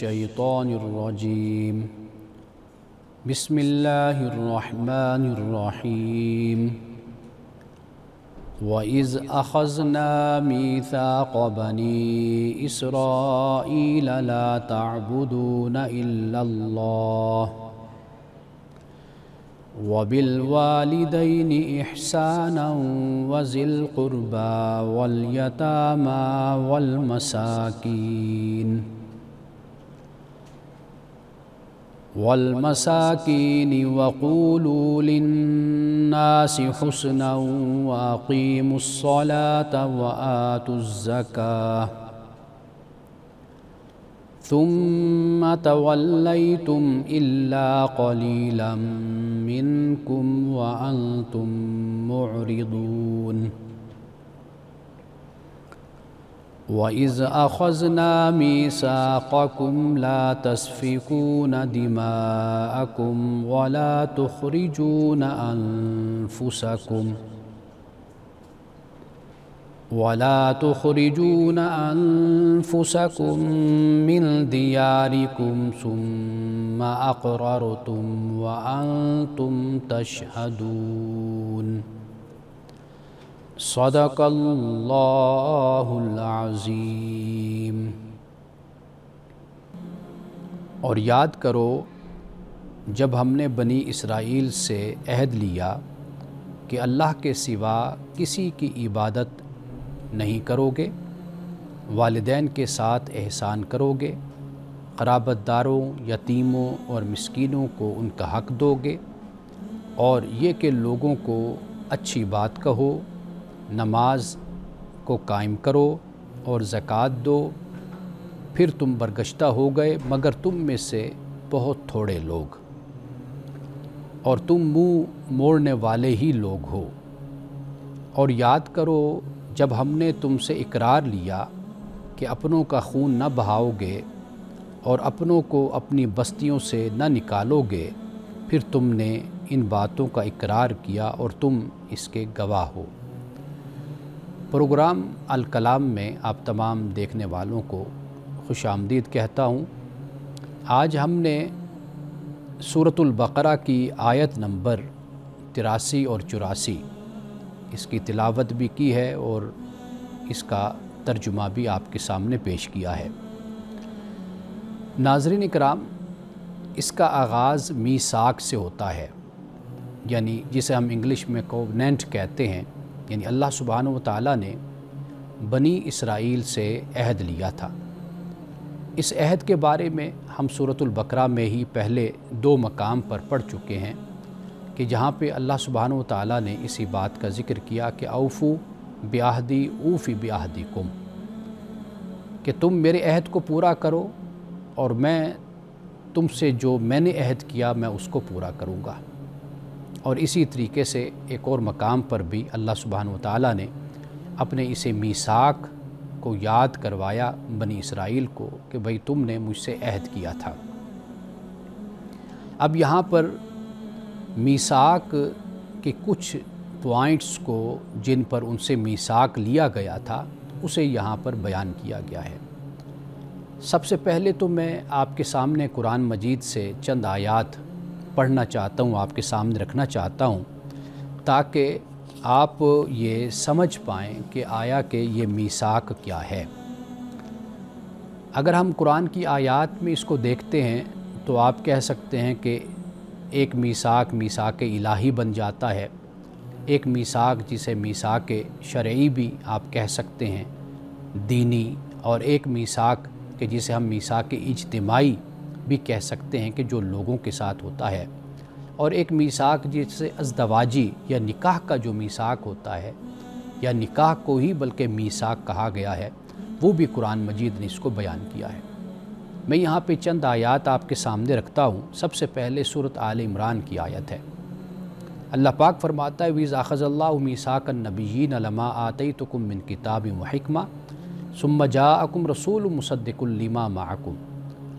الشیطان الرجیم بسم اللہ الرحمن الرحیم وَإِذْ أَخَذْنَا مِيثَاقَ بَنِي إِسْرَائِيلَ لَا تَعْبُدُونَ إِلَّا اللَّهَ وَبِالْوَالِدَيْنِ إِحْسَانًا وَذِي الْقُرْبَى وَالْيَتَامَى وَالْمَسَاكِينِ وَقُولُوا لِلنَّاسِ حُسْنًا وَأَقِيمُوا الصَّلَاةَ وَآتُوا الزَّكَاةَ ثُمَّ تَوَلَّيْتُمْ إِلَّا قَلِيلًا مِّنكُمْ وَأَنْتُمْ مُعْرِضُونَ وَإِذْ أَخَذْنَا مِيثَاقَكُمْ لَا تَسْفِكُونَ دِمَاءَكُمْ وَلَا تُخْرِجُونَ أَنفُسَكُم مِّن دِيَارِكُمْ ثُمَّ أَقْرَرْتُمْ وَأَنْتُمْ تَشْهَدُونَ صدق اللہ العظیم۔ اور یاد کرو جب ہم نے بنی اسرائیل سے عہد لیا کہ اللہ کے سوا کسی کی عبادت نہیں کرو گے، والدین کے ساتھ احسان کرو گے، قرابت داروں، یتیموں اور مسکینوں کو ان کا حق دو گے، اور یہ کہ لوگوں کو اچھی بات کہو، نماز کو قائم کرو اور زکوٰۃ دو، پھر تم برگشتہ ہو گئے مگر تم میں سے بہت تھوڑے لوگ، اور تم منہ موڑنے والے ہی لوگ ہو۔ اور یاد کرو جب ہم نے تم سے اقرار لیا کہ اپنوں کا خون نہ بہاؤ گے اور اپنوں کو اپنی بستیوں سے نہ نکالو گے، پھر تم نے ان باتوں کا اقرار کیا اور تم اس کے گواہ ہو۔ پروگرام الکلام میں آپ تمام دیکھنے والوں کو خوش آمدید کہتا ہوں۔ آج ہم نے سورۃ البقرہ کی آیت نمبر 83 اور 84 اس کی تلاوت بھی کی ہے اور اس کا ترجمہ بھی آپ کے سامنے پیش کیا ہے۔ ناظرین اکرام، اس کا آغاز میثاق سے ہوتا ہے، یعنی جسے ہم انگلش میں کووننٹ کہتے ہیں، یعنی اللہ سبحانہ و تعالیٰ نے بنی اسرائیل سے عہد لیا تھا۔ اس عہد کے بارے میں ہم سورۃ البقرہ میں ہی پہلے 2 مقام پر پڑھ چکے ہیں کہ جہاں پہ اللہ سبحانہ و تعالیٰ نے اسی بات کا ذکر کیا کہ اوفو بعہدی اوفی بعہدکم، کہ تم میرے عہد کو پورا کرو اور میں تم سے جو میں نے عہد کیا میں اس کو پورا کروں گا۔ اور اسی طریقے سے ایک اور مقام پر بھی اللہ سبحانہ و تعالیٰ نے اپنے اسے میثاق کو یاد کروایا بنی اسرائیل کو کہ بھئی تم نے مجھ سے عہد کیا تھا۔ اب یہاں پر میثاق کے کچھ پوائنٹس کو جن پر ان سے میثاق لیا گیا تھا اسے یہاں پر بیان کیا گیا ہے۔ سب سے پہلے تو میں آپ کے سامنے قرآن مجید سے چند آیات پڑھنا چاہتا ہوں، آپ کے سامنے رکھنا چاہتا ہوں تاکہ آپ یہ سمجھ پائیں کہ آیا کہ یہ میثاق کیا ہے۔ اگر ہم قرآن کی آیات میں اس کو دیکھتے ہیں تو آپ کہہ سکتے ہیں کہ ایک میثاق الہی بن جاتا ہے، ایک میثاق جسے میثاق شرعی بھی آپ کہہ سکتے ہیں دینی، اور ایک میثاق کہ جسے ہم میثاق اجتماعی بھی کہہ سکتے ہیں کہ جو لوگوں کے ساتھ ہوتا ہے، اور ایک میثاق جسے ازدواجی یا نکاح کا جو میثاق ہوتا ہے، یا نکاح کو ہی بلکہ میثاق کہا گیا ہے، وہ بھی قرآن مجید نے اس کو بیان کیا ہے۔ میں یہاں پہ چند آیات آپ کے سامنے رکھتا ہوں۔ سب سے پہلے سورۃ آل عمران کی آیت ہے۔ اللہ پاک فرماتا ہے وَإِذْ أَخَذَ اللَّهُ مِيثَاقَ النَّبِيِّينَ لَمَا آتَيْتُكُم مِّن كِتَابٍ وَحِكْمَةٍ ثُمَّ جَاءَكُمْ رَسُولٌ مُصَدِّقٌ لِّمَا مَعَكُمْ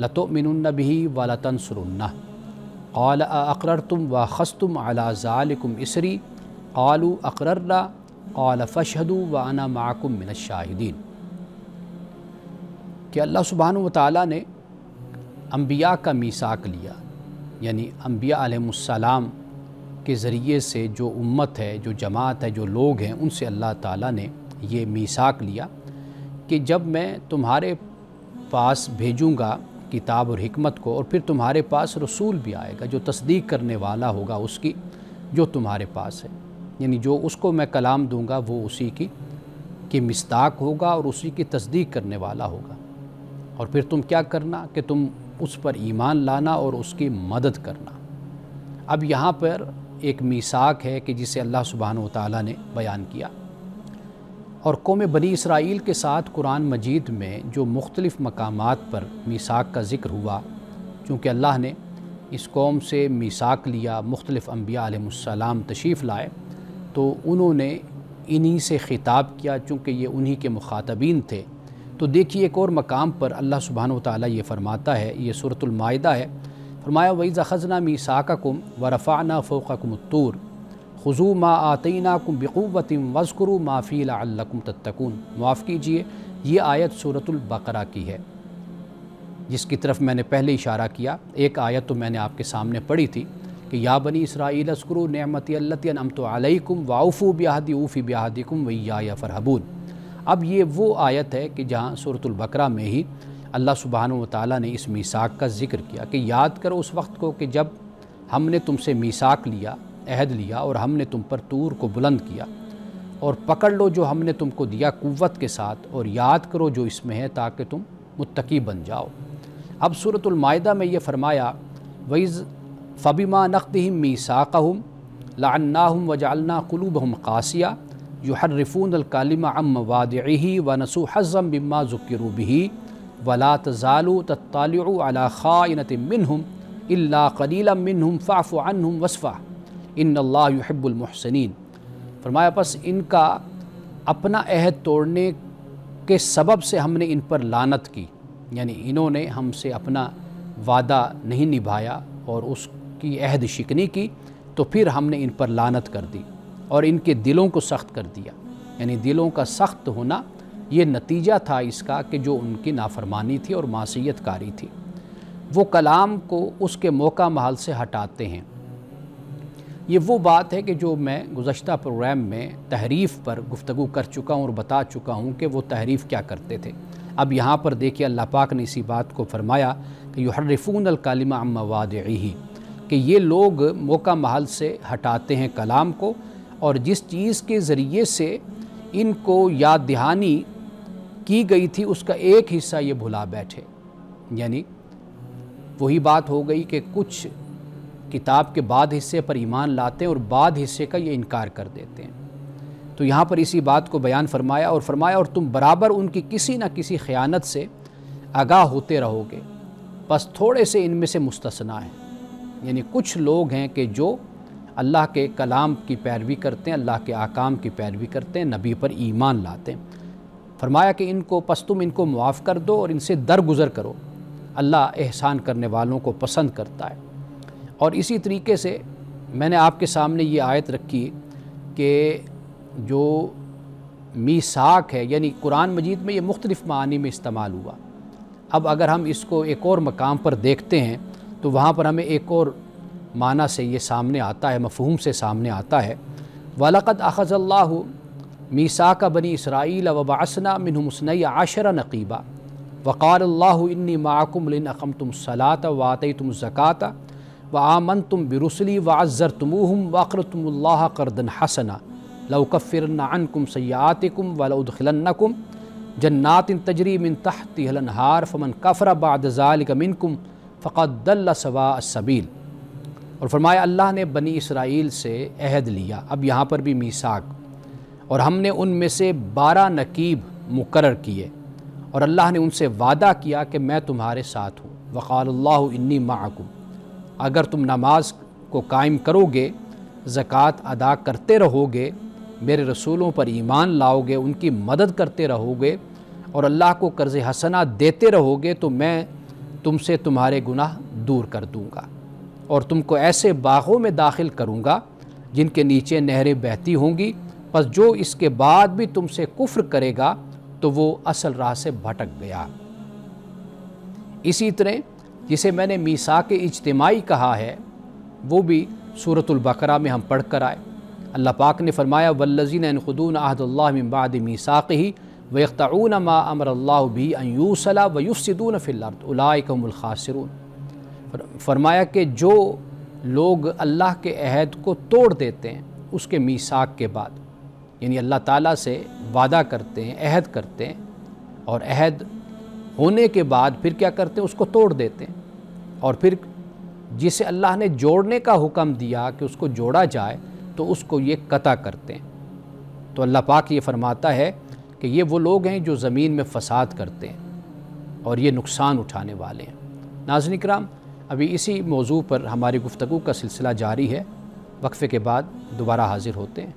لَتُؤْمِنُنَّ بِهِ وَلَتَنصُرُنَّهُ قَالَ أَأَقْرَرْتُمْ وَأَخَذْتُمْ عَلَىٰ ذَلِكُمْ إِصْرِي قَالُوا أَقْرَرْنَا قَالَ فَاشْهَدُوا وَأَنَا مَعَكُمْ مِنَ الشَّاهِدِينَ۔ کہ اللہ سبحانہ و تعالیٰ نے انبیاء کا میثاق لیا، یعنی انبیاء علیہ السلام کے ذریعے سے جو امت ہے، جو جماعت ہے، جو لوگ ہیں، ان سے اللہ تعالیٰ نے یہ میثاق لیا کہ جب میں تمہارے پاس بھیجوں گا کتاب اور حکمت کو، اور پھر تمہارے پاس رسول بھی آئے گا جو تصدیق کرنے والا ہوگا اس کی جو تمہارے پاس ہے، یعنی جو اس کو میں کلام دوں گا وہ اسی کی مصداق ہوگا اور اسی کی تصدیق کرنے والا ہوگا، اور پھر تم کیا کرنا کہ تم اس پر ایمان لانا اور اس کی مدد کرنا۔ اب یہاں پر ایک میثاق ہے کہ جسے اللہ سبحانہ و تعالیٰ نے بیان کیا، اور قوم بنی اسرائیل کے ساتھ قرآن مجید میں جو مختلف مقامات پر میثاق کا ذکر ہوا، چونکہ اللہ نے اس قوم سے میثاق لیا، مختلف انبیاء علیہ السلام تشریف لائے، تو انہوں نے انہی سے خطاب کیا چونکہ یہ انہی کے مخاطبین تھے۔ تو دیکھیے ایک اور مقام پر اللہ سبحانہ و تعالیٰ یہ فرماتا ہے، یہ سورۃ المائدہ ہے، فرمایا وَإِذْ أَخَذْنَا مِيثَاقَكُمْ وَرَفَعْنَا فَوْقَكُمُ الطُّورَ خُذُوا مَا آتَيْنَاكُمْ بِقُوَّةٍ وَاذْكُرُوا مَا فِيهِ لَعَلَّكُمْ تَتَّقُونَ۔ معاف کیجئے، یہ آیت سورۃ البقرہ کی ہے جس کی طرف میں نے پہلے اشارہ کیا۔ ایک آیت تو میں نے آپ کے سامنے پڑھی تھی کہ یا بنی اسرائیل اذکروا نعمتی التی انعمت علیکم واوفوا بعہدی اوفی بعہدکم وایای فارہبون۔ اب یہ وہ آیت ہے کہ جہاں سورۃ البقرہ میں ہی اللہ سبحانہ و تعالیٰ نے اس میثاق کا ذکر کیا کہ یاد کرو اس وقت کو کہ جب ہم نے تم سے میثاق لیا، عہد لیا، اور ہم نے تم پر طور کو بلند کیا، اور پکڑ لو جو ہم نے تم کو دیا قوت کے ساتھ، اور یاد کرو جو اس میں ہے تاکہ تم متقی بن جاؤ۔ اب سورۃ المائدہ میں یہ فرمایا وَإِذْ فَبِمَا نَقْضِهِمْ مِيثَاقَهُمْ لَعَنَّاهُمْ وَجَعَلْنَا قُلُوبَهُمْ قَاسِيَةً يُحَرِّفُونَ الْكَلِمَ عَن مَّوَاضِعِهِ وَنَسُوا حَظًّا مِّمَّا ذُكِّرُوا بِهِ وَلَا تَزَالُوا تَطَّلِعُ عَلَىٰ خَائِنَةٍ مِّنْهُمْ إِلَّا قَلِيلًا مِّنْهُمْ فَاعْفُ عَنْهُمْ وَاصْفَحْ إِنَّ اللَّهَ يُحِبُّ الْمُحْسِنِينَ۔ فرمایا پس ان کا اپنا عہد توڑنے کے سبب سے ہم نے ان پر لعنت کی، یعنی انہوں نے ہم سے اپنا وعدہ نہیں نبھایا اور اس کی عہد شکنی کی، تو پھر ہم نے ان پر لعنت کر دی اور ان کے دلوں کو سخت کر دیا، یعنی دلوں کا سخت ہونا یہ نتیجہ تھا اس کا کہ جو ان کی نافرمانی تھی اور معصیت کاری تھی، وہ کلام کو اس کے موقع محل سے ہٹاتے ہیں۔ یہ وہ بات ہے کہ جو میں گزشتہ پروگرام میں تحریف پر گفتگو کر چکا ہوں اور بتا چکا ہوں کہ وہ تحریف کیا کرتے تھے۔ اب یہاں پر دیکھیے اللہ پاک نے اسی بات کو فرمایا کہ یحرفون الکلم عن مواضعہ، کہ یہ لوگ موقع محل سے ہٹاتے ہیں کلام کو، اور جس چیز کے ذریعے سے ان کو یاد دہانی کی گئی تھی اس کا ایک حصہ یہ بھلا بیٹھے، یعنی وہی بات ہو گئی کہ کچھ کتاب کے بعد حصے پر ایمان لاتے ہیں اور بعد حصے کا یہ انکار کر دیتے ہیں۔ تو یہاں پر اسی بات کو بیان فرمایا اور تم برابر ان کی کسی نہ کسی خیانت سے آگاہ ہوتے رہو گے، بس تھوڑے سے ان میں سے مستثنا ہیں، یعنی کچھ لوگ ہیں کہ جو اللہ کے کلام کی پیروی کرتے ہیں، اللہ کے احکام کی پیروی کرتے ہیں، نبی پر ایمان لاتے ہیں۔ فرمایا کہ تم ان کو معاف کر دو اور ان سے درگزر کرو، اللہ احسان کرنے والوں کو پسند کرتا ہے۔ اور اسی طریقے سے میں نے آپ کے سامنے یہ آیت رکھی کہ جو میثاق ہے، یعنی قرآن مجید میں یہ مختلف معانی میں استعمال ہوا۔ اب اگر ہم اس کو ایک اور مقام پر دیکھتے ہیں تو وہاں پر ہمیں ایک اور معنی سے یہ سامنے آتا ہے، مفہوم سے سامنے آتا ہے وَلَقَدْ أَخَذَ اللَّهُ مِيثَاقَ بَنِي إِسْرَائِيلَ وَبَعَثْنَا مِنْهُمُ اثْنَيْ عَشَرَ نَقِيبًا وَقَالَ اللَّهُ إِنِّي مَعَكُمْ لَئِنْ أَقَمْتُمُ الصَّلَاةَ وَآتَيْتُمُ الزَّكَاةَ وَآمَنْتُمْ بِرُسُلِي وَعَزَّرْتُمُوهُمْ وَأَقْرَضْتُمُ اللَّهَ قَرْضًا حَسَنًا لَأُكَفِّرَنَّ عَنْكُمْ سَيِّئَاتِكُمْ وَلَأُدْخِلَنَّكُمْ جَنَّاتٍ تَجْرِي مِنْ تَحْتِهَا الْأَنْهَارُ فَمَنْ كَفَرَ بَعْدَ ذَلِكَ مِنْكُمْ فَقَدْ ضَلَّ سَوَاءَ السَّبِيلِ۔ اور فرمایا اللہ نے بنی اسرائیل سے عہد لیا، اب یہاں پر بھی میثاق، اور ہم نے ان میں سے 12 نقیب مقرر کیے، اور اللہ نے ان سے وعدہ کیا کہ میں تمہارے ساتھ ہوں۔ وقال اللہ انی معکم، اگر تم نماز کو قائم کرو گے، زکوٰۃ ادا کرتے رہو گے، میرے رسولوں پر ایمان لاؤ گے، ان کی مدد کرتے رہو گے، اور اللہ کو قرض حسنہ دیتے رہو گے، تو میں تم سے تمہارے گناہ دور کر دوں گا، اور تم کو ایسے باغوں میں داخل کروں گا جن کے نیچے نہریں بہتی ہوں گی، پس جو اس کے بعد بھی تم سے کفر کرے گا تو وہ اصل راہ سے بھٹک گیا۔ اسی طرح جسے میں نے میثاق اجتماعی کہا ہے وہ بھی سورۃ البقرہ میں ہم پڑھ کر آئے۔ اللہ پاک نے فرمایا والذین ینقضون عہد اللہ من بعد میثاقہ ویقطعون ما امر اللہ بہ ان یوصل ویفسدون فی الارض اولئک هم الخاسرون۔ فرمایا کہ جو لوگ اللہ کے عہد کو توڑ دیتے ہیں اس کے میثاق کے بعد، یعنی اللہ تعالیٰ سے وعدہ کرتے ہیں، عہد کرتے ہیں، اور عہد ہونے کے بعد پھر کیا کرتے ہیں، اس کو توڑ دیتے ہیں، اور پھر جسے اللہ نے جوڑنے کا حکم دیا کہ اس کو جوڑا جائے تو اس کو یہ قطع کرتے ہیں۔ تو اللہ پاک یہ فرماتا ہے کہ یہ وہ لوگ ہیں جو زمین میں فساد کرتے ہیں اور یہ نقصان اٹھانے والے ہیں۔ ناظرین کرام، ابھی اسی موضوع پر ہماری گفتگو کا سلسلہ جاری ہے، وقفے کے بعد دوبارہ حاضر ہوتے ہیں۔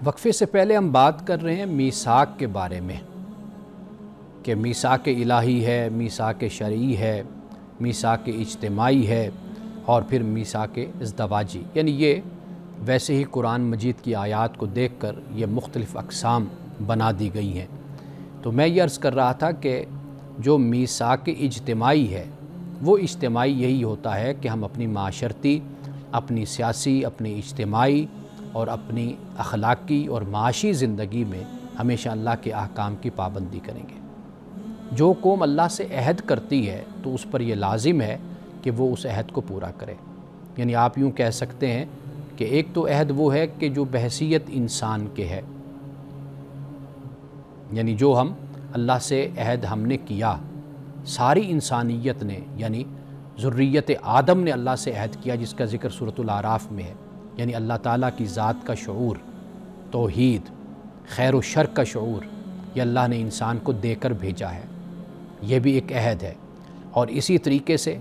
وقفے سے پہلے ہم بات کر رہے ہیں میثاق کے بارے میں کہ میثاق الہی ہے، میثاق شرعی ہے، میثاق اجتماعی ہے، اور پھر میثاق ازدواجی، یعنی یہ ویسے ہی قرآن مجید کی آیات کو دیکھ کر یہ مختلف اقسام بنا دی گئی ہیں۔ تو میں یہ عرض کر رہا تھا کہ جو میثاق اجتماعی ہے وہ اجتماعی یہی ہوتا ہے کہ ہم اپنی معاشرتی، اپنی سیاسی، اپنی اجتماعی اور اپنی اخلاقی اور معاشی زندگی میں ہمیشہ اللہ کے احکام کی پابندی کریں گے۔ جو قوم اللہ سے عہد کرتی ہے تو اس پر یہ لازم ہے کہ وہ اس عہد کو پورا کرے۔ یعنی آپ یوں کہہ سکتے ہیں کہ ایک تو عہد وہ ہے کہ جو بحیثیت انسان کے ہے، یعنی جو ہم اللہ سے عہد ہم نے کیا، ساری انسانیت نے، یعنی ذریت آدم نے اللہ سے عہد کیا، جس کا ذکر سورۃ الاعراف میں ہے، یعنی اللہ تعالیٰ کی ذات کا شعور، توحید، خیر و شر کا شعور، یہ اللہ نے انسان کو دے کر بھیجا ہے، یہ بھی ایک عہد ہے۔ اور اسی طریقے سے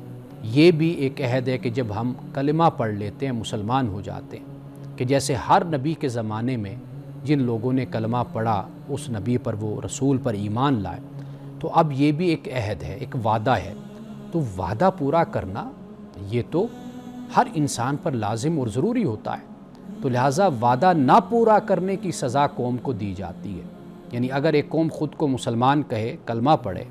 یہ بھی ایک عہد ہے کہ جب ہم کلمہ پڑھ لیتے ہیں، مسلمان ہو جاتے ہیں، کہ جیسے ہر نبی کے زمانے میں جن لوگوں نے کلمہ پڑھا اس نبی پر، وہ رسول پر ایمان لائے، تو اب یہ بھی ایک عہد ہے، ایک وعدہ ہے۔ تو وعدہ پورا کرنا یہ تو ہر انسان پر لازم اور ضروری ہوتا ہے، تو لہٰذا وعدہ نہ پورا کرنے کی سزا قوم کو دی جاتی ہے۔ یعنی اگر ایک قوم خود کو مسلمان کہے، کلمہ پڑھے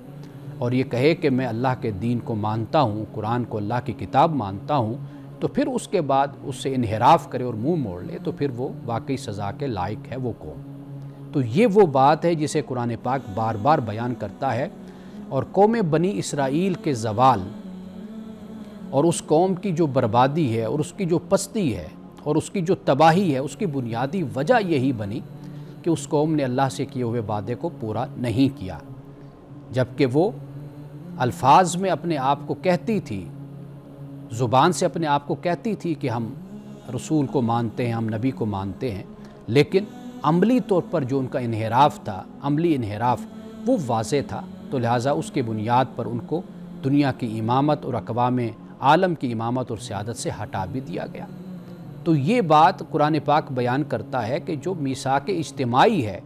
اور یہ کہے کہ میں اللہ کے دین کو مانتا ہوں، قرآن کو اللہ کی کتاب مانتا ہوں، تو پھر اس کے بعد اس سے انحراف کرے اور منہ موڑ لے تو پھر وہ واقعی سزا کے لائق ہے وہ قوم۔ تو یہ وہ بات ہے جسے قرآن پاک بار بار بیان کرتا ہے، اور قوم بنی اسرائیل کے زوال اور اس قوم کی جو بربادی ہے اور اس کی جو پستی ہے اور اس کی جو تباہی ہے، اس کی بنیادی وجہ یہی بنی کہ اس قوم نے اللہ سے کیے ہوئے وعدے کو پورا نہیں کیا، جبکہ وہ الفاظ میں اپنے آپ کو کہتی تھی، زبان سے اپنے آپ کو کہتی تھی کہ ہم رسول کو مانتے ہیں، ہم نبی کو مانتے ہیں، لیکن عملی طور پر جو ان کا انحراف تھا، عملی انحراف، وہ واضح تھا۔ تو لہٰذا اس کے بنیاد پر ان کو دنیا کی امامت اور اقوام عالم کی امامت اور سیادت سے ہٹا بھی دیا گیا۔ تو یہ بات قرآن پاک بیان کرتا ہے کہ جو میثاق اجتماعی ہے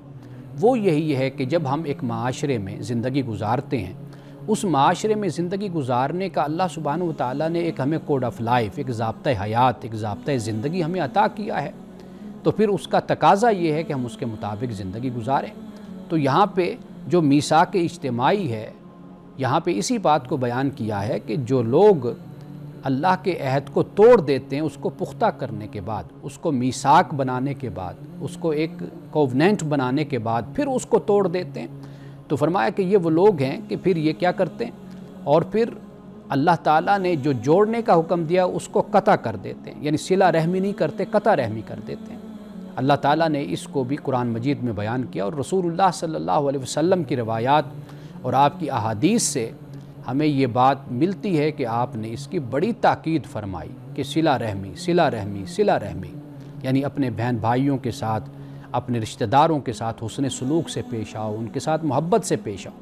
وہ یہی ہے کہ جب ہم ایک معاشرے میں زندگی گزارتے ہیں، اس معاشرے میں زندگی گزارنے کا اللہ سبحانہ وتعالیٰ نے ایک ہمیں کوڈ آف لائف، ایک ضابطۂ حیات، ایک ضابطۂ زندگی ہمیں عطا کیا ہے، تو پھر اس کا تقاضا یہ ہے کہ ہم اس کے مطابق زندگی گزاریں۔ تو یہاں پہ جو میثاق اجتماعی ہے، یہاں پہ اسی بات کو بیان کیا ہے کہ جو لوگ اللہ کے عہد کو توڑ دیتے ہیں، اس کو پختہ کرنے کے بعد، اس کو میثاق بنانے کے بعد، اس کو ایک کووننٹ بنانے کے بعد پھر اس کو توڑ دیتے ہیں، تو فرمایا کہ یہ وہ لوگ ہیں کہ پھر یہ کیا کرتے ہیں، اور پھر اللہ تعالیٰ نے جو جوڑنے کا حکم دیا اس کو قطع کر دیتے ہیں، یعنی صلہ رحمی نہیں کرتے، قطع رحمی کر دیتے ہیں۔ اللہ تعالیٰ نے اس کو بھی قرآن مجید میں بیان کیا، اور رسول اللہ صلی اللہ علیہ وسلم کی روایات اور آپ کی احادیث سے ہمیں یہ بات ملتی ہے کہ آپ نے اس کی بڑی تاکید فرمائی کہ صلہ رحمی، صلہ رحمی، صلہ رحمی، یعنی اپنے بہن بھائیوں کے ساتھ، اپنے رشتہ داروں کے ساتھ حسن سلوک سے پیش آؤ، ان کے ساتھ محبت سے پیش آؤ۔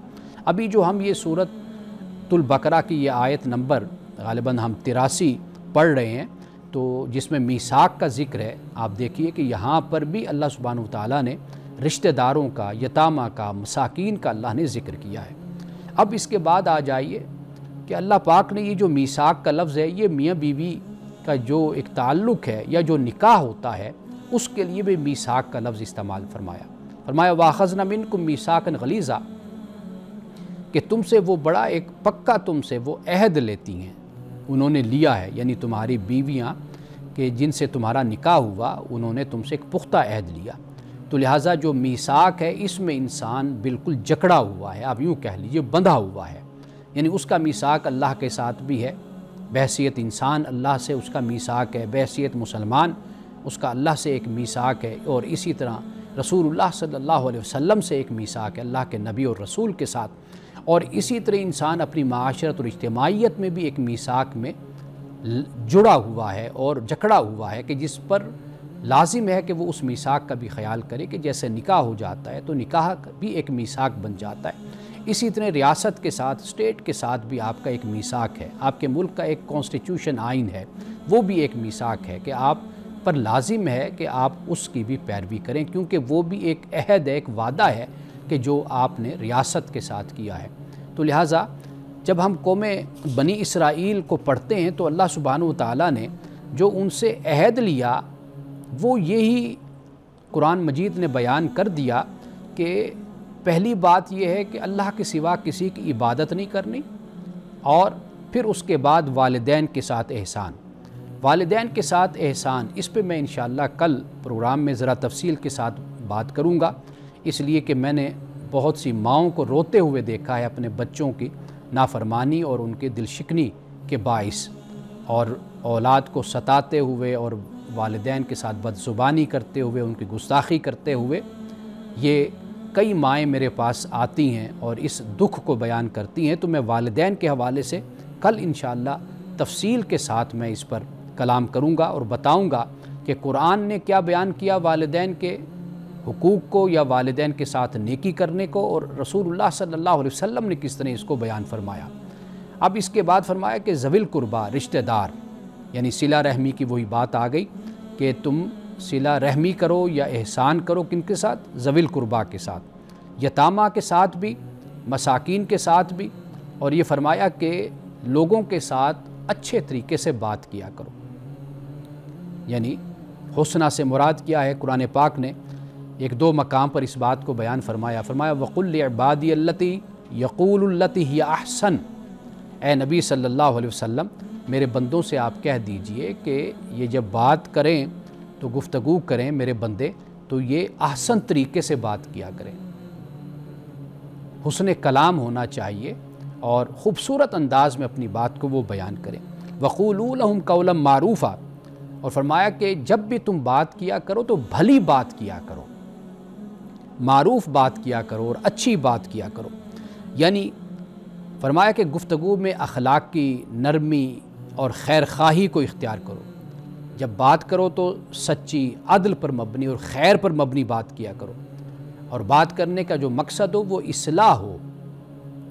ابھی جو ہم یہ سورۃ البقرہ کی یہ آیت نمبر غالباً ہم 83 پڑھ رہے ہیں، تو جس میں میثاق کا ذکر ہے، آپ دیکھیے کہ یہاں پر بھی اللہ سبحانہ وتعالیٰ نے رشتہ داروں کا، یتامہ کا، مساکین کا اللہ نے ذکر کیا ہے۔ اب اس کے بعد آ جائیے کہ اللہ پاک نے یہ جو میثاق کا لفظ ہے، یہ میاں بیوی کا جو ایک تعلق ہے یا جو نکاح ہوتا ہے، اس کے لیے بھی میثاق کا لفظ استعمال فرمایا۔ فرمایا وَأَخَذْنَا مِنْكُمْ مِيثَاقًا غَلِيظًا، کہ تم سے وہ بڑا ایک پکا تم سے وہ عہد لیتی ہیں، انہوں نے لیا ہے، یعنی تمہاری بیویاں کہ جن سے تمہارا نکاح ہوا انہوں نے تم سے ایک پختہ عہد لیا، تو لہٰذا جو میثاق ہے اس میں انسان بالکل جکڑا ہوا ہے، آپ یوں کہہ لیجئے بندھا ہوا ہے، یعنی اس کا میثاق اللہ کے ساتھ بھی ہے، بحیثیت انسان اللہ سے اس کا میثاق ہے، بحیثیت مسلمان اس کا اللہ سے ایک میثاق ہے، اور اسی طرح رسول اللہ صلی اللہ علیہ وسلم سے ایک میثاق ہے اللہ کے نبی اور رسول کے ساتھ، اور اسی طرح انسان اپنی معاشرت اور اجتماعیت میں بھی ایک میثاق میں جڑا ہوا ہے اور جکڑا ہوا ہے کہ جس پر لازم ہے کہ وہ اس میثاق کا بھی خیال کرے کہ جیسے نکاح ہو جاتا ہے تو نکاح بھی ایک میثاق بن جاتا ہے، اسی طرح ریاست کے ساتھ اسٹیٹ کے ساتھ بھی آپ کا ایک میثاق ہے، آپ کے ملک کا ایک کانسٹیٹیوشن آئین ہے وہ بھی ایک میثاق ہے کہ آپ پر لازم ہے کہ آپ اس کی بھی پیروی کریں، کیونکہ وہ بھی ایک عہد ہے، ایک وعدہ ہے کہ جو آپ نے ریاست کے ساتھ کیا ہے۔ تو لہٰذا جب ہم قوم بنی اسرائیل کو پڑھتے ہیں تو اللہ سبحانہ و تعالیٰ نے جو ان سے عہد لیا وہ یہی قرآن مجید نے بیان کر دیا کہ پہلی بات یہ ہے کہ اللہ کے سوا کسی کی عبادت نہیں کرنی، اور پھر اس کے بعد والدین کے ساتھ احسان، والدین کے ساتھ احسان، اس پہ میں انشاءاللہ کل پروگرام میں ذرا تفصیل کے ساتھ بات کروں گا، اس لیے کہ میں نے بہت سی ماؤں کو روتے ہوئے دیکھا ہے اپنے بچوں کی نافرمانی اور ان کے دل شکنی کے باعث، اور اولاد کو ستاتے ہوئے اور والدین کے ساتھ بدزبانی کرتے ہوئے، ان کی گستاخی کرتے ہوئے، یہ کئی مائیں میرے پاس آتی ہیں اور اس دکھ کو بیان کرتی ہیں، تو میں والدین کے حوالے سے کل انشاءاللہ تفصیل کے ساتھ میں اس پر کلام کروں گا اور بتاؤں گا کہ قرآن نے کیا بیان کیا والدین کے حقوق کو یا والدین کے ساتھ نیکی کرنے کو، اور رسول اللہ صلی اللہ علیہ وسلم نے کس طرح اس کو بیان فرمایا۔ اب اس کے بعد فرمایا کہ ذوی القربیٰ، رشتہ دار، یعنی صلہ رحمی کی وہی بات آ گئی کہ تم صلہ رحمی کرو یا احسان کرو، کن کے ساتھ؟ ذوی القربیٰ کے ساتھ، یتامہ کے ساتھ بھی، مساکین کے ساتھ بھی، اور یہ فرمایا کہ لوگوں کے ساتھ اچھے طریقے سے بات کیا کرو، یعنی حسنہ سے مراد کیا ہے؟ قرآن پاک نے ایک دو مقام پر اس بات کو بیان فرمایا، فرمایا وَقُلْ لِعِبَادِيَ الَّتِي يَقُولُ الَّتِي هِيَ أَحْسَنُ، اے نبی صلی اللہ علیہ وسلم میرے بندوں سے آپ کہہ دیجئے کہ یہ جب بات کریں تو گفتگو کریں میرے بندے تو یہ احسن طریقے سے بات کیا کریں، حسن کلام ہونا چاہیے اور خوبصورت انداز میں اپنی بات کو وہ بیان کریں، وَقُولُوا لَهُمْ قَوْلًا مَعْرُوفًا، اور فرمایا کہ جب بھی تم بات کیا کرو تو بھلی بات کیا کرو، معروف بات کیا کرو اور اچھی بات کیا کرو، یعنی فرمایا کہ گفتگو میں اخلاق کی نرمی اور خیر خواہی کو اختیار کرو، جب بات کرو تو سچی، عدل پر مبنی اور خیر پر مبنی بات کیا کرو، اور بات کرنے کا جو مقصد ہو وہ اصلاح ہو،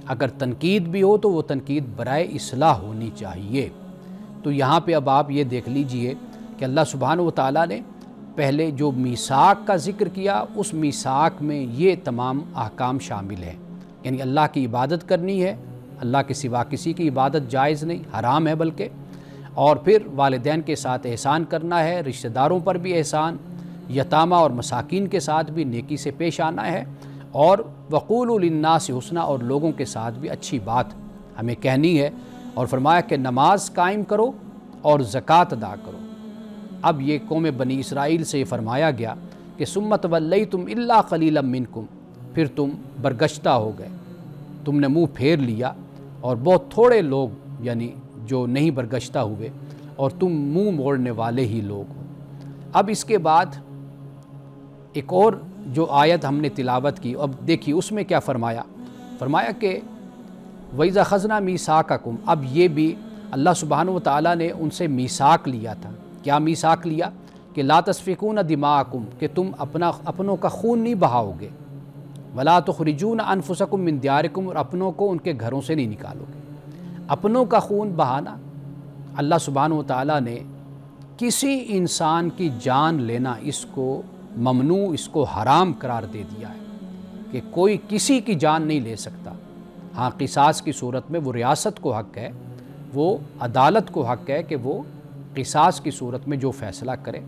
اگر تنقید بھی ہو تو وہ تنقید برائے اصلاح ہونی چاہیے۔ تو یہاں پہ اب آپ یہ دیکھ لیجئے کہ اللہ سبحانہ و تعالیٰ نے پہلے جو میثاق کا ذکر کیا اس میثاق میں یہ تمام احکام شامل ہیں، یعنی اللہ کی عبادت کرنی ہے، اللہ کے سوا کسی کی عبادت جائز نہیں، حرام ہے بلکہ، اور پھر والدین کے ساتھ احسان کرنا ہے، رشتہ داروں پر بھی احسان، یتامہ اور مساکین کے ساتھ بھی نیکی سے پیش آنا ہے، اور وَقُولُوا لِلنَّاسِ حُسْنًا، اور لوگوں کے ساتھ بھی اچھی بات ہمیں کہنی ہے، اور فرمایا کہ نماز قائم کرو اور زکوٰۃ ادا کرو۔ اب یہ قوم بنی اسرائیل سے یہ فرمایا گیا کہ ثُمَّ تَوَلَّيْتُمْ إِلَّا قَلِيلًا مِّنْكُمْ، پھر تم برگشتہ ہو گئے، تم نے منہ پھیر لیا، اور بہت تھوڑے لوگ یعنی جو نہیں برگشتہ ہوئے، اور تم منہ موڑنے والے ہی لوگ ہو۔ اب اس کے بعد ایک اور جو آیت ہم نے تلاوت کی، اب دیکھیے اس میں کیا فرمایا، فرمایا کہ وَإِذَا خَذْنَا مِيثَاقَكُمْ، اب یہ بھی اللہ سبحانہ و تعالیٰ نے ان سے میثاق لیا تھا، کیا میثاق لیا کہ لا تسفکون دماءکم، کہ تم اپنوں کا خون نہیں بہاؤ گے، ولا تخرجون انفسکم من دیارکم، اور اپنوں کو ان کے گھروں سے نہیں نکالو گے۔ اپنوں کا خون بہانا، اللہ سبحانہ و تعالیٰ نے کسی انسان کی جان لینا اس کو ممنوع، اس کو حرام قرار دے دیا ہے کہ کوئی کسی کی جان نہیں لے سکتا۔ ہاں قصاص کی صورت میں وہ ریاست کو حق ہے، وہ عدالت کو حق ہے کہ وہ قصاص کی صورت میں جو فیصلہ کرے،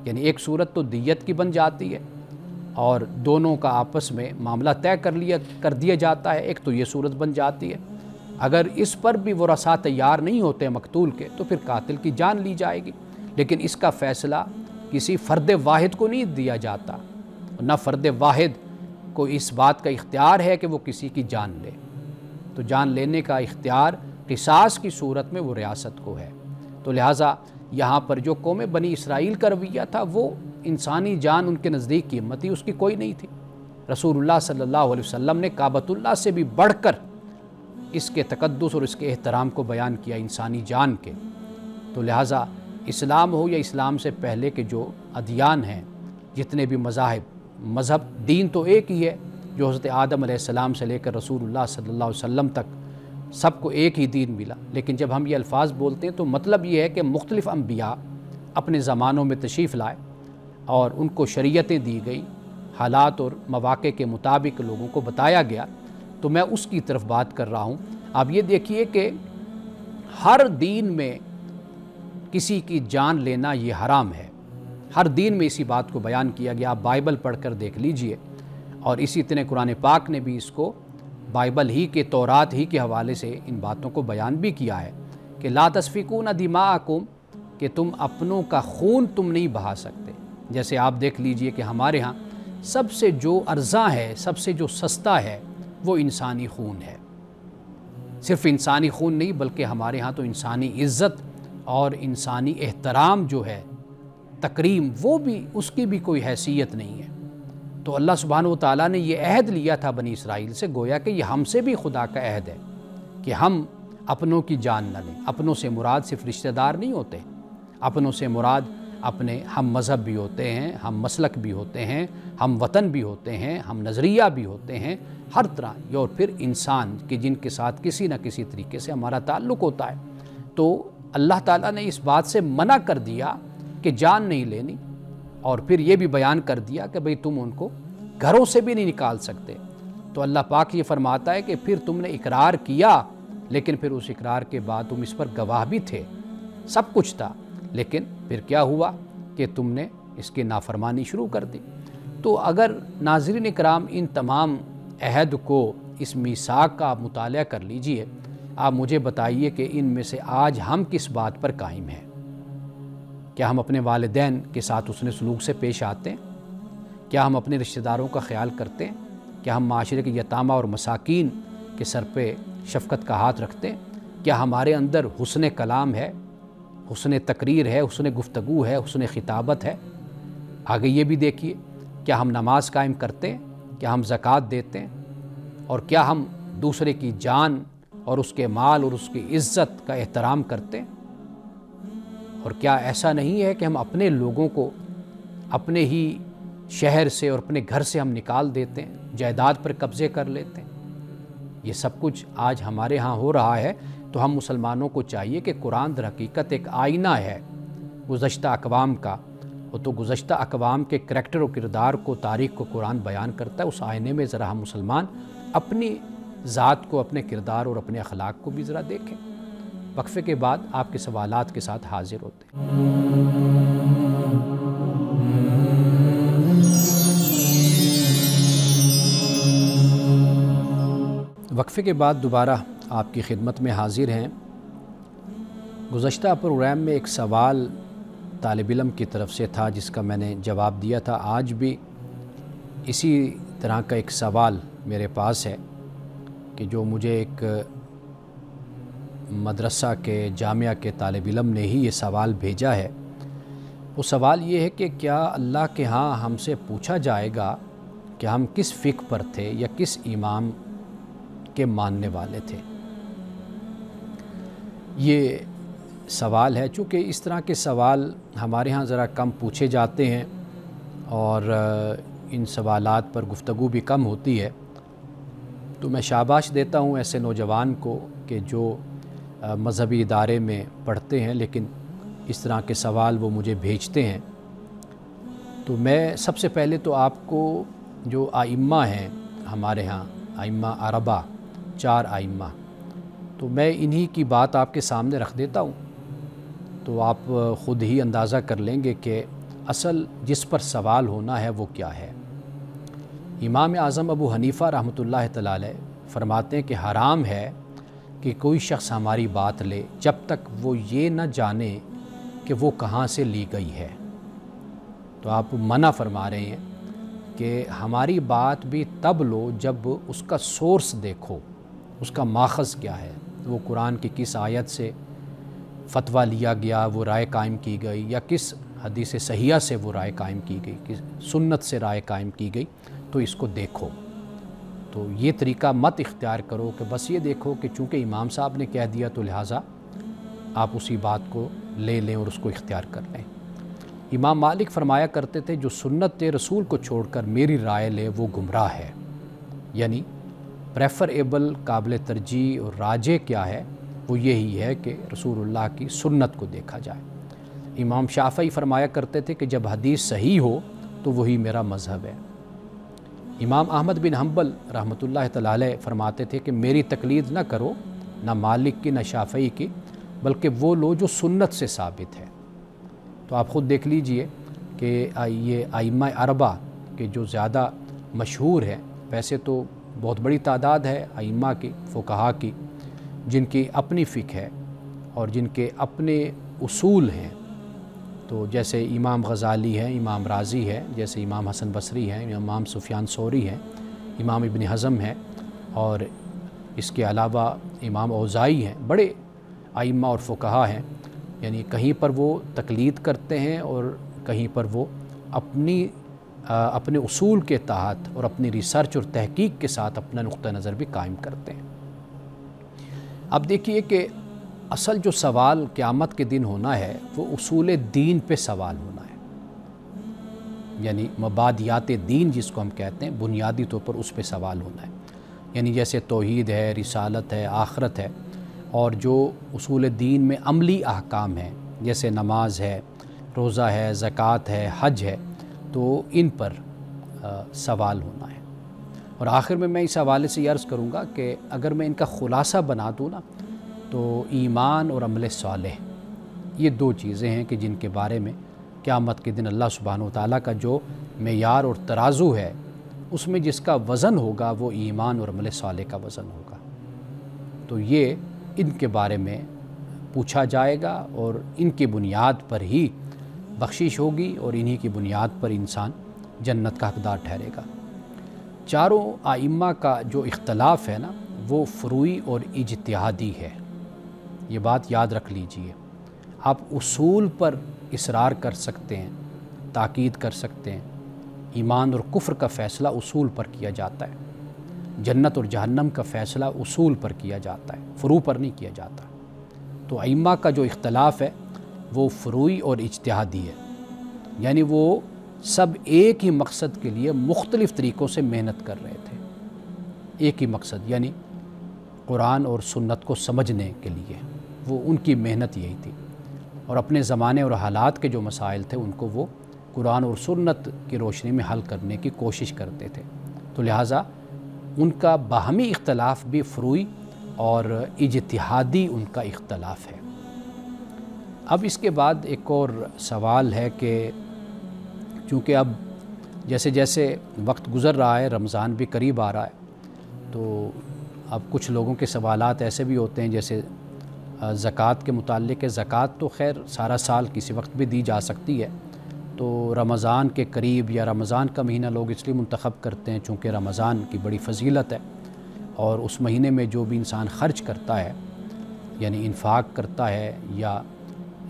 یعنی ایک صورت تو دیت کی بن جاتی ہے اور دونوں کا آپس میں معاملہ طے کر دیا جاتا ہے، ایک تو یہ صورت بن جاتی ہے۔ اگر اس پر بھی ورثاء تیار نہیں ہوتے مقتول کے تو پھر قاتل کی جان لی جائے گی، لیکن اس کا فیصلہ کسی فرد واحد کو نہیں دیا جاتا، نہ فرد واحد کو اس بات کا اختیار ہے کہ وہ کسی کی جان لے، تو جان لینے کا اختیار قصاص کی صورت میں وہ ریاست کو ہے۔ تو لہٰذا یہاں پر جو قوم بنی اسرائیل کا رویہ تھا وہ انسانی جان ان کے نزدیک قیمتی اس کی کوئی نہیں تھی۔ رسول اللہ صلی اللہ علیہ وسلم نے کعبۃ اللہ سے بھی بڑھ کر اس کے تقدس اور اس کے احترام کو بیان کیا انسانی جان کے۔ تو لہٰذا اسلام ہو یا اسلام سے پہلے کے جو ادیان ہیں، جتنے بھی مذہب، دین تو ایک ہی ہے جو حضرت آدم علیہ السلام سے لے کر رسول اللہ صلی اللہ علیہ وسلم تک سب کو ایک ہی دین ملا، لیکن جب ہم یہ الفاظ بولتے ہیں تو مطلب یہ ہے کہ مختلف انبیاء اپنے زمانوں میں تشریف لائے اور ان کو شریعتیں دی گئی، حالات اور مواقع کے مطابق لوگوں کو بتایا گیا، تو میں اس کی طرف بات کر رہا ہوں۔ آپ یہ دیکھیے کہ ہر دین میں کسی کی جان لینا یہ حرام ہے، ہر دین میں اسی بات کو بیان کیا گیا۔ آپ بائبل پڑھ کر دیکھ لیجئے، اور اسی طرح قرآن پاک نے بھی اس کو بائبل ہی کے، تورات ہی کے حوالے سے ان باتوں کو بیان بھی کیا ہے کہ لا تسفکون دماءکم، کہ تم اپنوں کا خون تم نہیں بہا سکتے۔ جیسے آپ دیکھ لیجئے کہ ہمارے ہاں سب سے جو ارزاں ہے، سب سے جو سستا ہے وہ انسانی خون ہے۔ صرف انسانی خون نہیں بلکہ ہمارے ہاں تو انسانی عزت اور انسانی احترام جو ہے، تکریم، وہ بھی، اس کی بھی کوئی حیثیت نہیں ہے۔ تو اللہ سبحانہ و تعالیٰ نے یہ عہد لیا تھا بنی اسرائیل سے، گویا کہ یہ ہم سے بھی خدا کا عہد ہے کہ ہم اپنوں کی جان نہ لیں۔ اپنوں سے مراد صرف رشتہ دار نہیں ہوتے، اپنوں سے مراد اپنے ہم مذہب بھی ہوتے ہیں، ہم مسلک بھی ہوتے ہیں، ہم وطن بھی ہوتے ہیں، ہم نظریہ بھی ہوتے ہیں، ہر طرح، اور پھر انسان کہ جن کے ساتھ کسی نہ کسی طریقے سے ہمارا تعلق ہوتا ہے۔ تو اللہ تعالیٰ نے اس بات سے منع کر دیا کہ جان نہیں لینی، اور پھر یہ بھی بیان کر دیا کہ بھئی تم ان کو گھروں سے بھی نہیں نکال سکتے۔ تو اللہ پاک یہ فرماتا ہے کہ پھر تم نے اقرار کیا، لیکن پھر اس اقرار کے بعد تم اس پر گواہ بھی تھے، سب کچھ تھا، لیکن پھر کیا ہوا کہ تم نے اس کی نافرمانی شروع کر دی۔ تو اگر ناظرین اکرام ان تمام عہد کو، اس میثاق کا آپ مطالعہ کر لیجئے، آپ مجھے بتائیے کہ ان میں سے آج ہم کس بات پر قائم ہیں؟ کیا ہم اپنے والدین کے ساتھ حسن سلوک سے پیش آتے ہیں؟ کیا ہم اپنے رشتہ داروں کا خیال کرتے ہیں؟ کیا ہم معاشرے کے یتامہ اور مساکین کے سر پہ شفقت کا ہاتھ رکھتے ہیں؟ کیا ہمارے اندر حسن کلام ہے، حسن تقریر ہے، حسن گفتگو ہے، حسن خطابت ہے؟ آگے یہ بھی دیکھیے، کیا ہم نماز قائم کرتے ہیں؟ کیا ہم زکوٰۃ دیتے ہیں؟ اور کیا ہم دوسرے کی جان اور اس کے مال اور اس کی عزت کا احترام کرتے ہیں؟ اور کیا ایسا نہیں ہے کہ ہم اپنے لوگوں کو اپنے ہی شہر سے اور اپنے گھر سے ہم نکال دیتے ہیں، جائیداد پر قبضے کر لیتے ہیں؟ یہ سب کچھ آج ہمارے ہاں ہو رہا ہے۔ تو ہم مسلمانوں کو چاہیے کہ قرآن در حقیقت ایک آئینہ ہے گزشتہ اقوام کا، وہ تو گزشتہ اقوام کے کریکٹر و کردار کو، تاریخ کو قرآن بیان کرتا ہے۔ اس آئینے میں ذرا ہم مسلمان اپنی ذات کو، اپنے کردار اور اپنے اخلاق کو بھی ذرا دیکھیں۔ وقفے کے بعد آپ کے سوالات کے ساتھ حاضر ہوتے ہیں۔ وقفے کے بعد دوبارہ آپ کی خدمت میں حاضر ہیں۔ گزشتہ پروگرام میں ایک سوال طالب علم کی طرف سے تھا جس کا میں نے جواب دیا تھا۔ آج بھی اسی طرح کا ایک سوال میرے پاس ہے کہ جو مجھے ایک مدرسہ کے، جامعہ کے طالب علم نے ہی یہ سوال بھیجا ہے۔ وہ سوال یہ ہے کہ کیا اللہ کے ہاں ہم سے پوچھا جائے گا کہ ہم کس فقہ پر تھے یا کس امام کے ماننے والے تھے؟ یہ سوال ہے۔ چونکہ اس طرح کے سوال ہمارے ہاں ذرا کم پوچھے جاتے ہیں اور ان سوالات پر گفتگو بھی کم ہوتی ہے، تو میں شاباش دیتا ہوں ایسے نوجوان کو کہ جو مذہبی ادارے میں پڑھتے ہیں لیکن اس طرح کے سوال وہ مجھے بھیجتے ہیں۔ تو میں سب سے پہلے تو آپ کو جو ائمہ ہیں ہمارے ہاں، ائمہ اربع، 4 ائمہ، تو میں انہی کی بات آپ کے سامنے رکھ دیتا ہوں، تو آپ خود ہی اندازہ کر لیں گے کہ اصل جس پر سوال ہونا ہے وہ کیا ہے؟ امام اعظم ابو حنیفہ رحمۃ اللہ تعالیٰ علیہ فرماتے ہیں کہ حرام ہے کہ کوئی شخص ہماری بات لے جب تک وہ یہ نہ جانے کہ وہ کہاں سے لی گئی ہے۔ تو آپ منع فرما رہے ہیں کہ ہماری بات بھی تب لو جب اس کا سورس دیکھو، اس کا ماخذ کیا ہے، وہ قرآن کی کس آیت سے فتویٰ لیا گیا، وہ رائے قائم کی گئی، یا کس حدیث صحیحہ سے وہ رائے قائم کی گئی، کس سنت سے رائے قائم کی گئی، تو اس کو دیکھو۔ تو یہ طریقہ مت اختیار کرو کہ بس یہ دیکھو کہ چونکہ امام صاحب نے کہہ دیا تو لہٰذا آپ اسی بات کو لے لیں اور اس کو اختیار کر لیں۔ امام مالک فرمایا کرتے تھے جو سنت رسول کو چھوڑ کر میری رائے لے وہ گمراہ ہے، یعنی پریفریبل، قابل ترجیح اور راجح کیا ہے، وہ یہی ہے کہ رسول اللہ کی سنت کو دیکھا جائے۔ امام شافعی فرمایا کرتے تھے کہ جب حدیث صحیح ہو تو وہی میرا مذہب ہے۔ امام احمد بن حنبل رحمۃ اللہ تعالیٰ علیہ فرماتے تھے کہ میری تقلید نہ کرو، نہ مالک کی نہ شافعی کی، بلکہ وہ لو جو سنت سے ثابت ہے۔ تو آپ خود دیکھ لیجئے کہ یہ ائمہ اربعہ کے جو زیادہ مشہور ہیں، ویسے تو بہت بڑی تعداد ہے ائمہ کی، فقہا کی، جن کی اپنی فقہ ہے اور جن کے اپنے اصول ہیں۔ تو جیسے امام غزالی ہے، امام رازی ہے، جیسے امام حسن بصری ہیں، امام سفیان ثوری ہیں، امام ابن حزم ہیں، اور اس کے علاوہ امام اوزاعی ہیں، بڑے ائمہ اور فقہا ہیں۔ یعنی کہیں پر وہ تقلید کرتے ہیں اور کہیں پر وہ اپنے اصول کے تحت اور اپنی ریسرچ اور تحقیق کے ساتھ اپنا نقطہ نظر بھی قائم کرتے ہیں۔ اب دیکھیے کہ اصل جو سوال قیامت کے دن ہونا ہے وہ اصول دین پہ سوال ہونا ہے، یعنی مبادیات دین جس کو ہم کہتے ہیں، بنیادی طور پر اس پہ سوال ہونا ہے۔ یعنی جیسے توحید ہے، رسالت ہے، آخرت ہے، اور جو اصول دین میں عملی احکام ہیں جیسے نماز ہے، روزہ ہے، زکوٰۃ ہے، حج ہے، تو ان پر سوال ہونا ہے۔ اور آخر میں اس حوالے سے یہ عرض کروں گا کہ اگر میں ان کا خلاصہ بنا دوں نا تو ایمان اور عمل صالح یہ دو چیزیں ہیں کہ جن کے بارے میں قیامت کے دن اللہ سبحانہ وتعالیٰ کا جو معیار اور ترازو ہے اس میں جس کا وزن ہوگا وہ ایمان اور عمل صالح کا وزن ہوگا۔ تو یہ ان کے بارے میں پوچھا جائے گا اور ان کی بنیاد پر ہی بخشش ہوگی اور انہی کی بنیاد پر انسان جنت کا حقدار ٹھہرے گا۔ چاروں ائمہ کا جو اختلاف ہے نا وہ فروعی اور اجتہادی ہے، یہ بات یاد رکھ لیجئے۔ آپ اصول پر اصرار کر سکتے ہیں، تاکید کر سکتے ہیں، ایمان اور کفر کا فیصلہ اصول پر کیا جاتا ہے، جنت اور جہنم کا فیصلہ اصول پر کیا جاتا ہے، فروع پر نہیں کیا جاتا۔ تو ائمہ کا جو اختلاف ہے وہ فروعی اور اجتہادی ہے، یعنی وہ سب ایک ہی مقصد کے لیے مختلف طریقوں سے محنت کر رہے تھے، ایک ہی مقصد یعنی قرآن اور سنت کو سمجھنے کے لیے، وہ ان کی محنت یہی تھی، اور اپنے زمانے اور حالات کے جو مسائل تھے ان کو وہ قرآن اور سنت کی روشنی میں حل کرنے کی کوشش کرتے تھے۔ تو لہٰذا ان کا باہمی اختلاف بھی فروعی اور اجتہادی ان کا اختلاف ہے۔ اب اس کے بعد ایک اور سوال ہے کہ چونکہ اب جیسے جیسے وقت گزر رہا ہے، رمضان بھی قریب آ رہا ہے، تو اب کچھ لوگوں کے سوالات ایسے بھی ہوتے ہیں جیسے زکوٰۃ کے متعلق ہے۔ زکوٰۃ تو خیر سارا سال کسی وقت بھی دی جا سکتی ہے، تو رمضان کے قریب یا رمضان کا مہینہ لوگ اس لیے منتخب کرتے ہیں چونکہ رمضان کی بڑی فضیلت ہے، اور اس مہینے میں جو بھی انسان خرچ کرتا ہے یعنی انفاق کرتا ہے یا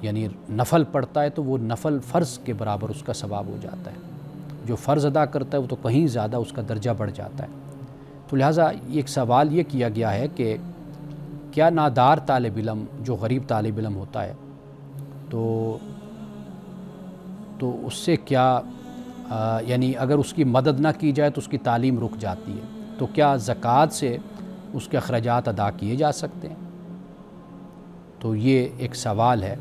یعنی نفل پڑھتا ہے تو وہ نفل فرض کے برابر اس کا ثواب ہو جاتا ہے، جو فرض ادا کرتا ہے وہ تو کہیں زیادہ اس کا درجہ بڑھ جاتا ہے۔ تو لہٰذا ایک سوال یہ کیا گیا ہے کہ کیا نادار طالب علم جو غریب طالب علم ہوتا ہے تو اس سے کیا یعنی اگر اس کی مدد نہ کی جائے تو اس کی تعلیم رک جاتی ہے، تو کیا زکوٰۃ سے اس کے اخراجات ادا کیے جا سکتے ہیں؟ تو یہ ایک سوال ہے۔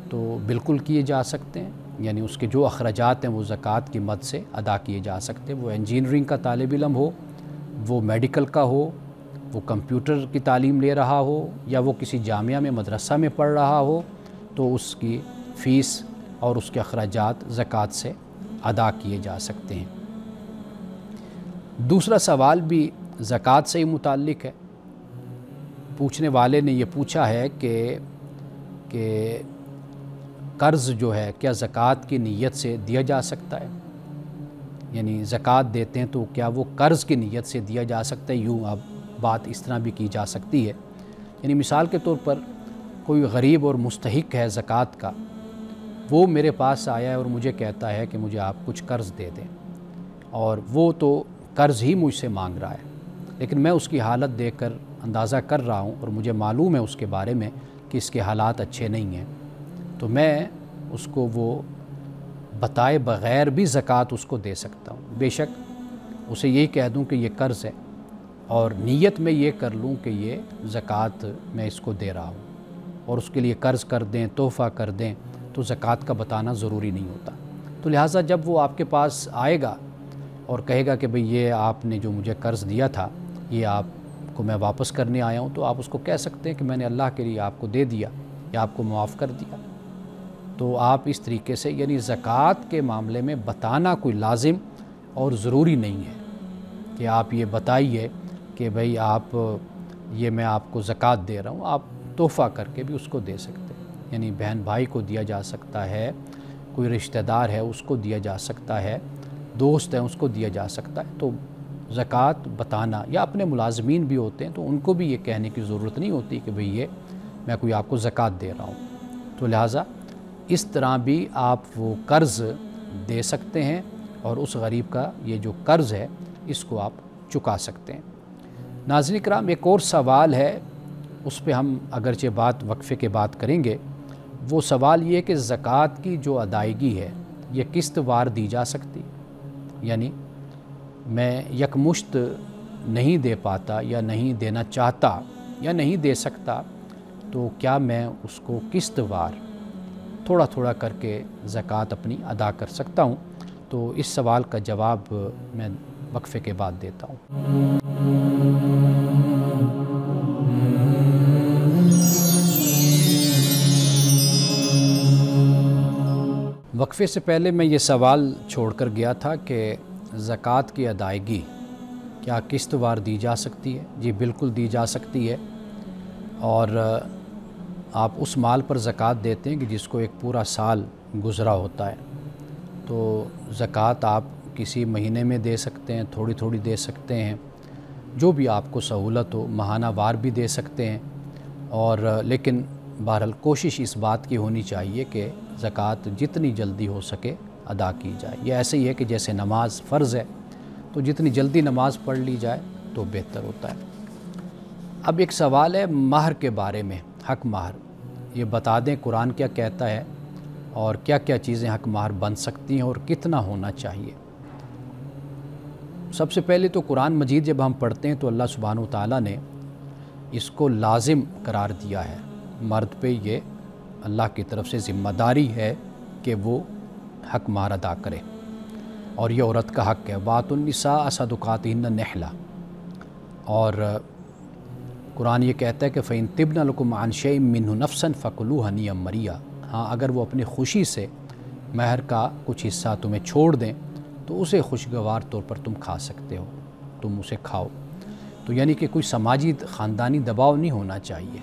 تو بالکل کیے جا سکتے ہیں، یعنی اس کے جو اخراجات ہیں وہ زکوٰۃ کی مد سے ادا کیے جا سکتے ہیں۔ وہ انجینئرنگ کا طالب علم ہو، وہ میڈیکل کا ہو، وہ کمپیوٹر کی تعلیم لے رہا ہو، یا وہ کسی جامعہ میں مدرسہ میں پڑھ رہا ہو، تو اس کی فیس اور اس کے اخراجات زکوٰۃ سے ادا کیے جا سکتے ہیں۔ دوسرا سوال بھی زکوٰۃ سے ہی متعلق ہے۔ پوچھنے والے نے یہ پوچھا ہے کہ قرض جو ہے کیا زکوٰۃ کی نیت سے دیا جا سکتا ہے؟ یعنی زکوٰۃ دیتے ہیں تو کیا وہ قرض کی نیت سے دیا جا سکتا ہے؟ یوں اب بات اس طرح بھی کی جا سکتی ہے، یعنی مثال کے طور پر کوئی غریب اور مستحق ہے زکوٰۃ کا، وہ میرے پاس آیا ہے اور مجھے کہتا ہے کہ مجھے آپ کچھ قرض دے دیں، اور وہ تو قرض ہی مجھ سے مانگ رہا ہے، لیکن میں اس کی حالت دیکھ کر اندازہ کر رہا ہوں اور مجھے معلوم ہے اس کے بارے میں کہ اس کے حالات اچھے نہیں ہیں، تو میں اس کو وہ بتائے بغیر بھی زکوٰۃ اس کو دے سکتا ہوں۔ بے شک اسے یہی کہہ دوں کہ یہ قرض ہے، اور نیت میں یہ کر لوں کہ یہ زکوٰۃ میں اس کو دے رہا ہوں، اور اس کے لیے قرض کر دیں، تحفہ کر دیں، تو زکوٰۃ کا بتانا ضروری نہیں ہوتا۔ تو لہٰذا جب وہ آپ کے پاس آئے گا اور کہے گا کہ بھئی یہ آپ نے جو مجھے قرض دیا تھا یہ آپ کو میں واپس کرنے آیا ہوں، تو آپ اس کو کہہ سکتے ہیں کہ میں نے اللہ کے لیے آپ کو دے دیا یا آپ کو معاف کر دیا۔ تو آپ اس طریقے سے یعنی زکوٰۃ کے معاملے میں بتانا کوئی لازم اور ضروری نہیں ہے کہ آپ یہ بتائیے کہ بھئی آپ یہ میں آپ کو زکوٰۃ دے رہا ہوں، آپ تحفہ کر کے بھی اس کو دے سکتے ہیں، یعنی بہن بھائی کو دیا جا سکتا ہے، کوئی رشتہ دار ہے اس کو دیا جا سکتا ہے، دوست ہے اس کو دیا جا سکتا ہے۔ تو زکوٰۃ بتانا، یا اپنے ملازمین بھی ہوتے ہیں تو ان کو بھی یہ کہنے کی ضرورت نہیں ہوتی کہ بھئی یہ میں کوئی آپ کو زکوٰۃ دے رہا ہوں۔ تو لہٰذا اس طرح بھی آپ وہ قرض دے سکتے ہیں، اور اس غریب کا یہ جو قرض ہے اس کو آپ چکا سکتے ہیں۔ ناظرین کرام، ایک اور سوال ہے، اس پہ ہم اگرچہ بات وقفے کے بعد کریں گے۔ وہ سوال یہ کہ زکوٰۃ کی جو ادائیگی ہے یہ قسط وار دی جا سکتی، یعنی میں یکمشت نہیں دے پاتا یا نہیں دینا چاہتا یا نہیں دے سکتا، تو کیا میں اس کو قسط وار تھوڑا تھوڑا کر کے زکوٰۃ اپنی ادا کر سکتا ہوں؟ تو اس سوال کا جواب میں وقفے کے بعد دیتا ہوں۔ وقفے سے پہلے میں یہ سوال چھوڑ کر گیا تھا کہ زکوٰۃ کی ادائیگی کیا قسط وار دی جا سکتی ہے؟ جی بالکل دی جا سکتی ہے، اور آپ اس مال پر زکوٰۃ دیتے ہیں کہ جس کو ایک پورا سال گزرا ہوتا ہے، تو زکوٰۃ آپ کسی مہینے میں دے سکتے ہیں، تھوڑی تھوڑی دے سکتے ہیں، جو بھی آپ کو سہولت ہو، ماہانہ وار بھی دے سکتے ہیں، اور لیکن بہرحال کوشش اس بات کی ہونی چاہیے کہ زکوٰۃ جتنی جلدی ہو سکے ادا کی جائے۔ یہ ایسے ہی ہے کہ جیسے نماز فرض ہے تو جتنی جلدی نماز پڑھ لی جائے تو بہتر ہوتا ہے۔ اب ایک سوال ہے مہر کے بارے میں، حق مہر، یہ بتا دیں قرآن کیا کہتا ہے اور کیا کیا چیزیں حق مہر بن سکتی ہیں اور کتنا ہونا چاہیے۔ سب سے پہلے تو قرآن مجید جب ہم پڑھتے ہیں تو اللہ سبحانہ و تعالیٰ نے اس کو لازم قرار دیا ہے، مرد پہ یہ اللہ کی طرف سے ذمہ داری ہے کہ وہ حق مہر ادا کرے، اور یہ عورت کا حق ہے۔ وَآتُوا النِّسَاءَ صَدُقَاتِهِنَّ نِحْلَةً، اور قرآن یہ کہتا ہے کہ فَإِن طِبْنَ لَكُمْ عَنْ شَيْءٍ مِّنْهُ نَفْسًا فَكُلُوهُ هَنِيئًا مَرِيئًا، ہاں اگر وہ اپنی خوشی سے مہر کا کچھ حصہ تمہیں چھوڑ دیں تو اسے خوشگوار طور پر تم کھا سکتے ہو، تم اسے کھاؤ۔ تو یعنی کہ کوئی سماجی خاندانی دباؤ نہیں ہونا چاہیے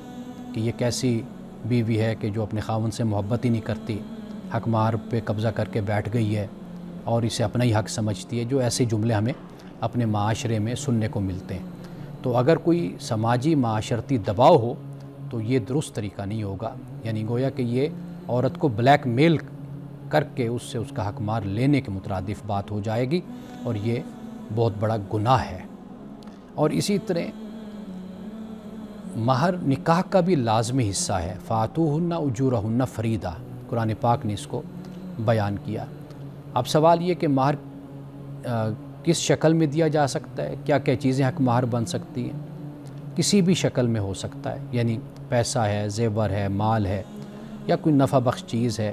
کہ یہ کیسی بیوی ہے کہ جو اپنے خاوند سے محبت ہی نہیں کرتی، حق مہر پہ قبضہ کر کے بیٹھ گئی ہے اور اسے اپنا ہی حق سمجھتی ہے، جو ایسے جملے ہمیں اپنے معاشرے میں سننے کو ملتے ہیں۔ تو اگر کوئی سماجی معاشرتی دباؤ ہو تو یہ درست طریقہ نہیں ہوگا، یعنی گویا کہ یہ عورت کو بلیک میل کر کے اس سے اس کا حق مہر لینے کے مترادف بات ہو جائے گی، اور یہ بہت بڑا گناہ ہے۔ اور اسی طرح مہر نکاح کا بھی لازمی حصہ ہے، فَآتُوهُنَّ أُجُورَهُنَّ فَرِيضَةً، قرآن پاک نے اس کو بیان کیا۔ اب سوال یہ کہ مہر کس شکل میں دیا جا سکتا ہے، کیا کیا چیزیں حق مہر بن سکتی ہیں؟ کسی بھی شکل میں ہو سکتا ہے، یعنی پیسہ ہے، زیور ہے، مال ہے، یا کوئی نفع بخش چیز ہے،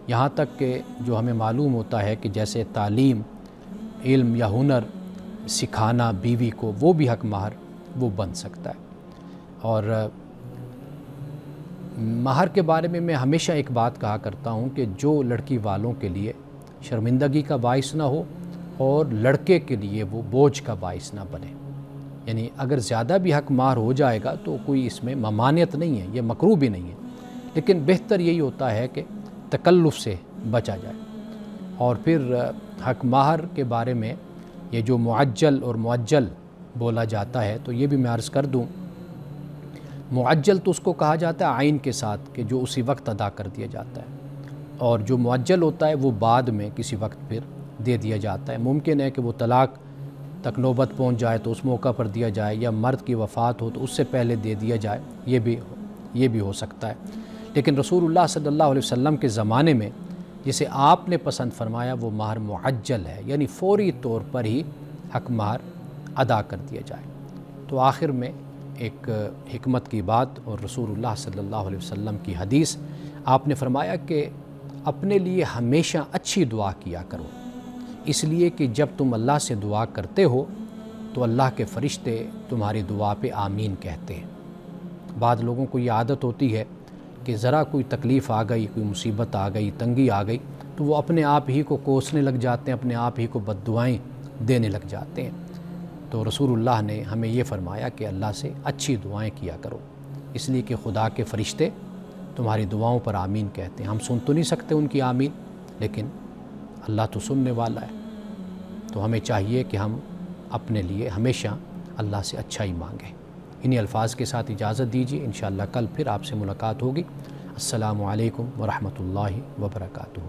یہاں تک کہ جو ہمیں معلوم ہوتا ہے کہ جیسے تعلیم، علم یا ہنر سکھانا بیوی کو، وہ بھی حق مہر وہ بن سکتا ہے۔ اور مہر کے بارے میں ہمیشہ ایک بات کہا کرتا ہوں کہ جو لڑکی والوں کے لیے شرمندگی کا باعث نہ ہو اور لڑکے کے لیے وہ بوجھ کا باعث نہ بنے، یعنی اگر زیادہ بھی حق مہر ہو جائے گا تو کوئی اس میں ممانعت نہیں ہے، یہ مکروہ بھی نہیں ہے، لیکن بہتر یہی ہوتا ہے کہ تکلف سے بچا جائے۔ اور پھر حق مہر کے بارے میں یہ جو معجل اور مؤجل بولا جاتا ہے تو یہ بھی میں عرض کر دوں، معجل تو اس کو کہا جاتا ہے عین کے ساتھ کہ جو اسی وقت ادا کر دیا جاتا ہے، اور جو مؤجل ہوتا ہے وہ بعد میں کسی وقت پھر دے دیا جاتا ہے۔ ممکن ہے کہ وہ طلاق تک نوبت پہنچ جائے تو اس موقع پر دیا جائے، یا مرد کی وفات ہو تو اس سے پہلے دے دیا جائے، یہ بھی ہو سکتا ہے۔ لیکن رسول اللہ صلی اللہ علیہ وسلم کے زمانے میں جسے آپ نے پسند فرمایا وہ مہر معجل ہے، یعنی فوری طور پر ہی حق مہر ادا کر دیا جائے۔ تو آخر میں ایک حکمت کی بات اور رسول اللہ صلی اللہ علیہ وسلم کی حدیث، آپ نے فرمایا کہ اپنے لیے ہمیشہ اچھی دعا کیا کرو، اس لیے کہ جب تم اللہ سے دعا کرتے ہو تو اللہ کے فرشتے تمہاری دعا پہ آمین کہتے ہیں۔ بعض لوگوں کو یہ عادت ہوتی ہے کہ ذرا کوئی تکلیف آ گئی، کوئی مصیبت آ گئی، تنگی آ گئی تو وہ اپنے آپ ہی کو کوسنے لگ جاتے ہیں، اپنے آپ ہی کو بد دعائیں دینے لگ جاتے ہیں۔ تو رسول اللہ نے ہمیں یہ فرمایا کہ اللہ سے اچھی دعائیں کیا کرو، اس لیے کہ خدا کے فرشتے تمہاری دعاؤں پر آمین کہتے ہیں۔ ہم سن تو نہیں سکتے ان کی آمین، لیکن اللہ تو سننے والا ہے۔ تو ہمیں چاہیے کہ ہم اپنے لیے ہمیشہ اللہ سے اچھا ہی مانگیں۔ انہی الفاظ کے ساتھ اجازت دیجیے، انشاءاللہ کل پھر آپ سے ملاقات ہوگی۔ السلام علیکم ورحمۃ اللہ وبرکاتہ۔